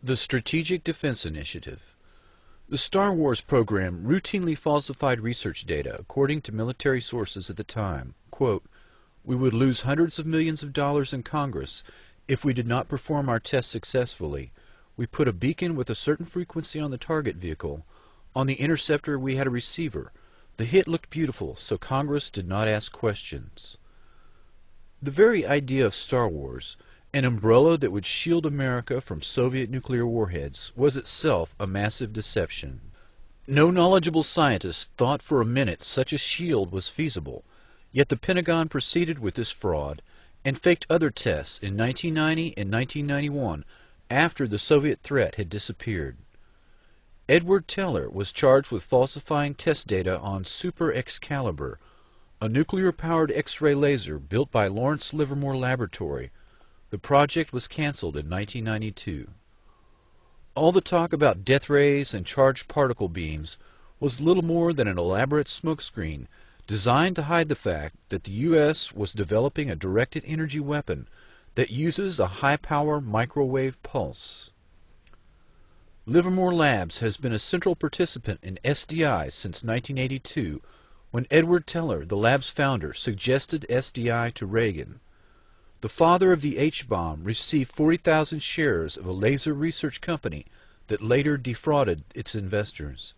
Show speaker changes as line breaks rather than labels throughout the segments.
The Strategic Defense Initiative. The Star Wars program routinely falsified research data according to military sources at the time. Quote, "We would lose hundreds of millions of dollars in Congress if we did not perform our tests successfully. We put a beacon with a certain frequency on the target vehicle. On the interceptor we had a receiver. The hit looked beautiful, so Congress did not ask questions." The very idea of Star Wars, an umbrella that would shield America from Soviet nuclear warheads, was itself a massive deception. No knowledgeable scientist thought for a minute such a shield was feasible, yet the Pentagon proceeded with this fraud and faked other tests in 1990 and 1991 after the Soviet threat had disappeared. Edward Teller was charged with falsifying test data on Super Excalibur, a nuclear-powered X-ray laser built by Lawrence Livermore Laboratory. The project was canceled in 1992. All the talk about death rays and charged particle beams was little more than an elaborate smokescreen designed to hide the fact that the U.S. was developing a directed energy weapon that uses a high-power microwave pulse. Livermore Labs has been a central participant in SDI since 1982, when Edward Teller, the lab's founder, suggested SDI to Reagan. The father of the H-bomb received 40,000 shares of a laser research company that later defrauded its investors.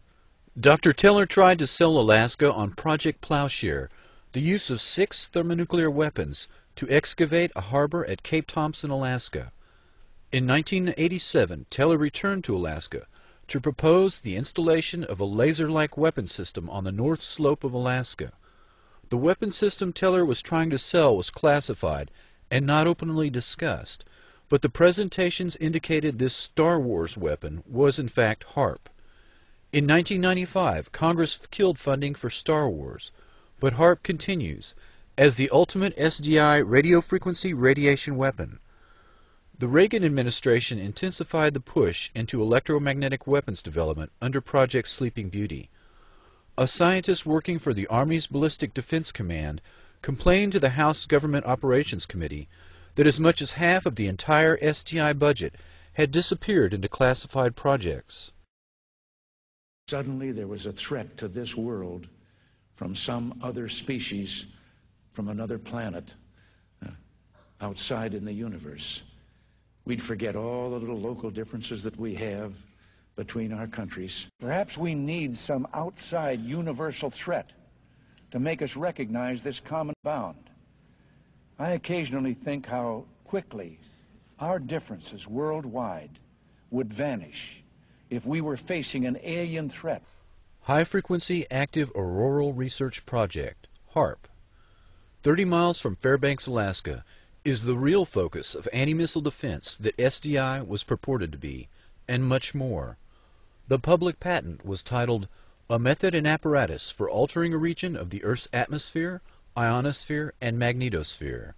Dr. Teller tried to sell Alaska on Project Plowshare, the use of 6 thermonuclear weapons to excavate a harbor at Cape Thompson, Alaska. In 1987, Teller returned to Alaska to propose the installation of a laser-like weapon system on the north slope of Alaska. The weapon system Teller was trying to sell was classified and not openly discussed, but the presentations indicated this Star Wars weapon was in fact HAARP. In 1995, Congress killed funding for Star Wars, but HAARP continues as the ultimate SDI radio frequency radiation weapon. The Reagan administration intensified the push into electromagnetic weapons development under Project Sleeping Beauty. A scientist working for the Army's Ballistic Defense Command complained to the House Government Operations Committee that as much as half of the entire SDI budget had disappeared into classified projects.
Suddenly there was a threat to this world from some other species, from another planet, outside in the universe. We'd forget all the little local differences that we have between our countries. Perhaps we need some outside universal threat to make us recognize this common bound. I occasionally think how quickly our differences worldwide would vanish if we were facing an alien threat.
High-Frequency Active Auroral Research Project, HAARP. 30 miles from Fairbanks, Alaska, is the real focus of anti-missile defense that SDI was purported to be, and much more. The public patent was titled "A Method and Apparatus for Altering a Region of the Earth's Atmosphere, Ionosphere, and Magnetosphere."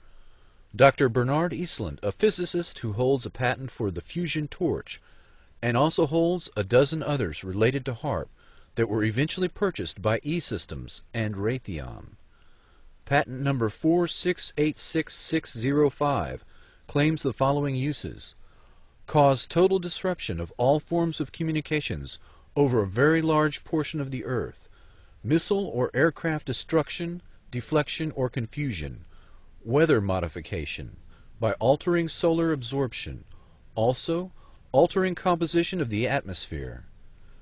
Dr. Bernard Eastland, a physicist who holds a patent for the fusion torch, and also holds a dozen others related to HAARP that were eventually purchased by E-Systems and Raytheon. Patent number 4686605 claims the following uses: cause total disruption of all forms of communications over a very large portion of the Earth, missile or aircraft destruction, deflection, or confusion, weather modification, by altering solar absorption, also altering composition of the atmosphere.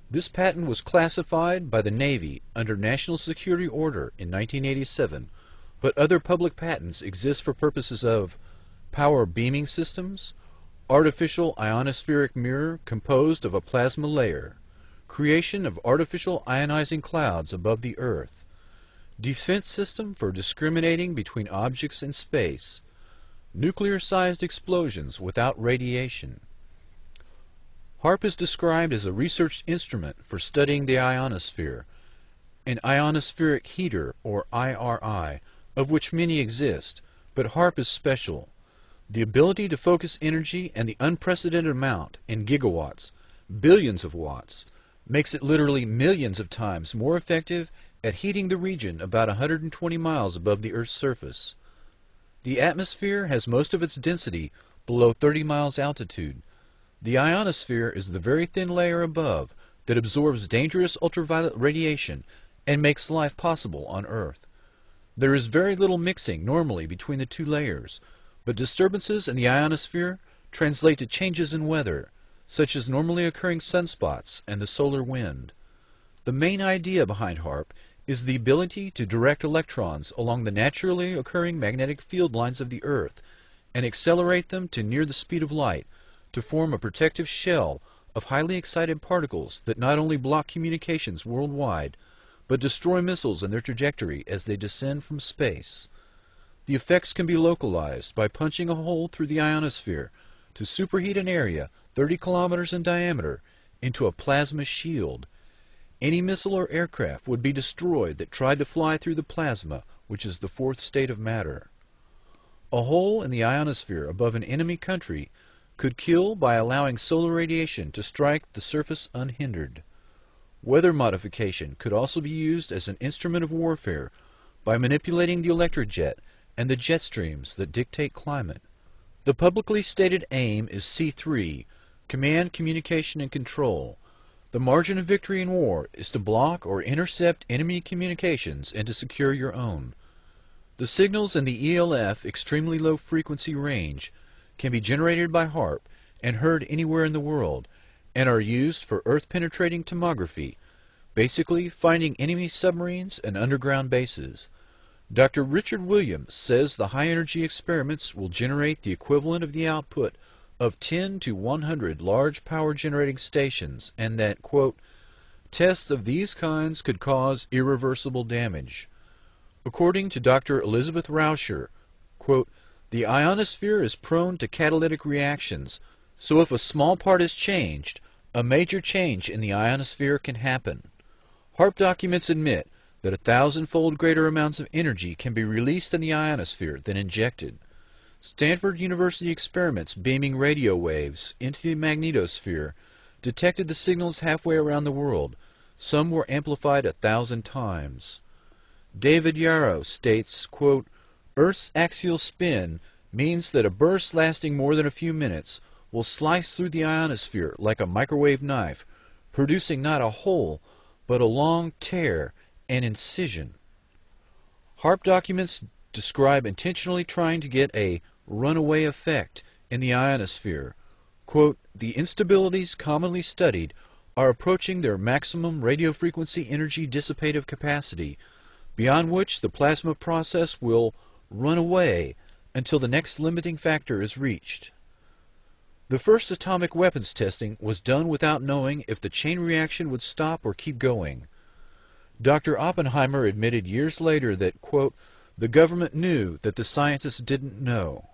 This patent was classified by the Navy under National Security Order in 1987, but other public patents exist for purposes of power beaming systems, artificial ionospheric mirror composed of a plasma layer, creation of artificial ionizing clouds above the Earth, defense system for discriminating between objects in space, nuclear-sized explosions without radiation. HAARP is described as a research instrument for studying the ionosphere, an ionospheric heater, or IRI, of which many exist, but HAARP is special. The ability to focus energy and the unprecedented amount in gigawatts, billions of watts, makes it literally millions of times more effective at heating the region about 120 miles above the Earth's surface. The atmosphere has most of its density below 30 miles altitude. The ionosphere is the very thin layer above that absorbs dangerous ultraviolet radiation and makes life possible on Earth. There is very little mixing normally between the two layers, but disturbances in the ionosphere translate to changes in weather, such as normally occurring sunspots and the solar wind. The main idea behind HAARP is the ability to direct electrons along the naturally occurring magnetic field lines of the Earth and accelerate them to near the speed of light to form a protective shell of highly excited particles that not only block communications worldwide, but destroy missiles in their trajectory as they descend from space. The effects can be localized by punching a hole through the ionosphere to superheat an area 30 kilometers in diameter into a plasma shield. Any missile or aircraft would be destroyed that tried to fly through the plasma, which is the fourth state of matter. A hole in the ionosphere above an enemy country could kill by allowing solar radiation to strike the surface unhindered. Weather modification could also be used as an instrument of warfare by manipulating the electrojet and the jet streams that dictate climate. The publicly stated aim is C3, Command, Communication, and Control. The margin of victory in war is to block or intercept enemy communications and to secure your own. The signals in the ELF extremely low frequency range can be generated by HAARP and heard anywhere in the world, and are used for Earth-penetrating tomography, basically finding enemy submarines and underground bases. Dr. Richard Williams says the high-energy experiments will generate the equivalent of the output of 10 to 100 large power-generating stations, and that, quote, tests of these kinds could cause irreversible damage. According to Dr. Elizabeth Rauscher, quote, the ionosphere is prone to catalytic reactions, so if a small part is changed, a major change in the ionosphere can happen. HAARP documents admit that 1,000-fold greater amounts of energy can be released in the ionosphere than injected. Stanford University experiments beaming radio waves into the magnetosphere detected the signals halfway around the world. Some were amplified 1,000 times. David Yarrow states, quote, Earth's axial spin means that a burst lasting more than a few minutes will slice through the ionosphere like a microwave knife, producing not a hole, but a long tear and incision. HAARP documents describe intentionally trying to get a runaway effect in the ionosphere. Quote, the instabilities commonly studied are approaching their maximum radiofrequency energy dissipative capacity, beyond which the plasma process will run away until the next limiting factor is reached. The first atomic weapons testing was done without knowing if the chain reaction would stop or keep going. Dr. Oppenheimer admitted years later that, quote, the government knew that the scientists didn't know.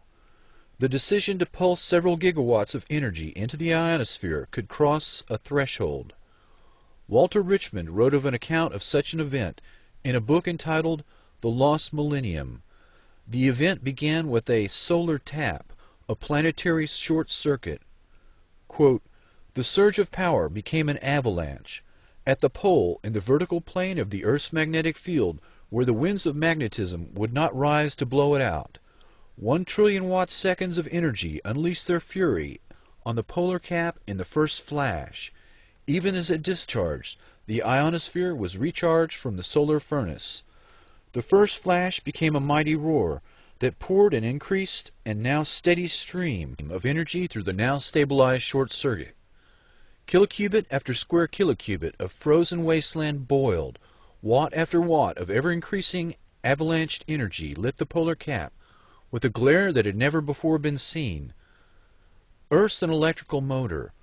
The decision to pulse several gigawatts of energy into the ionosphere could cross a threshold. Walter Richmond wrote of an account of such an event in a book entitled The Lost Millennium. The event began with a solar tap, a planetary short circuit. Quote, the surge of power became an avalanche. At the pole in the vertical plane of the Earth's magnetic field, where the winds of magnetism would not rise to blow it out, 1 trillion watt-seconds of energy unleashed their fury on the polar cap in the first flash. Even as it discharged, the ionosphere was recharged from the solar furnace. The first flash became a mighty roar that poured an increased and now steady stream of energy through the now stabilized short circuit. Kilocubit after square kilocubit of frozen wasteland boiled. Watt after watt of ever-increasing avalanched energy lit the polar cap with a glare that had never before been seen. Earth's an electrical motor.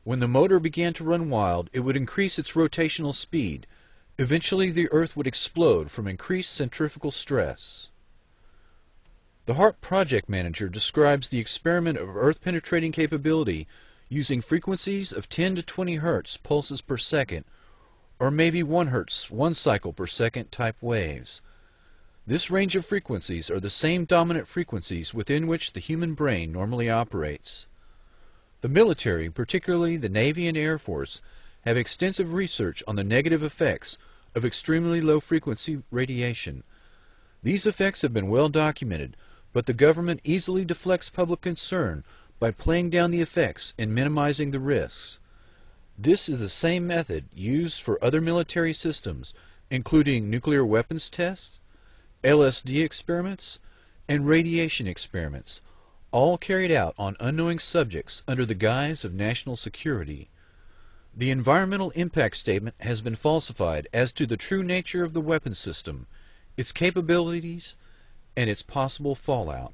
When the motor began to run wild, it would increase its rotational speed. Eventually the Earth would explode from increased centrifugal stress. The HAARP project manager describes the experiment of Earth-penetrating capability using frequencies of 10 to 20 Hz pulses per second, or maybe 1 Hz, 1 cycle per second type waves. This range of frequencies are the same dominant frequencies within which the human brain normally operates. The military, particularly the Navy and Air Force, have extensive research on the negative effects of extremely low-frequency radiation. These effects have been well documented, but the government easily deflects public concern by playing down the effects and minimizing the risks. This is the same method used for other military systems, including nuclear weapons tests, LSD experiments, and radiation experiments, all carried out on unknowing subjects under the guise of national security. The environmental impact statement has been falsified as to the true nature of the weapon system, its capabilities, and its possible fallout.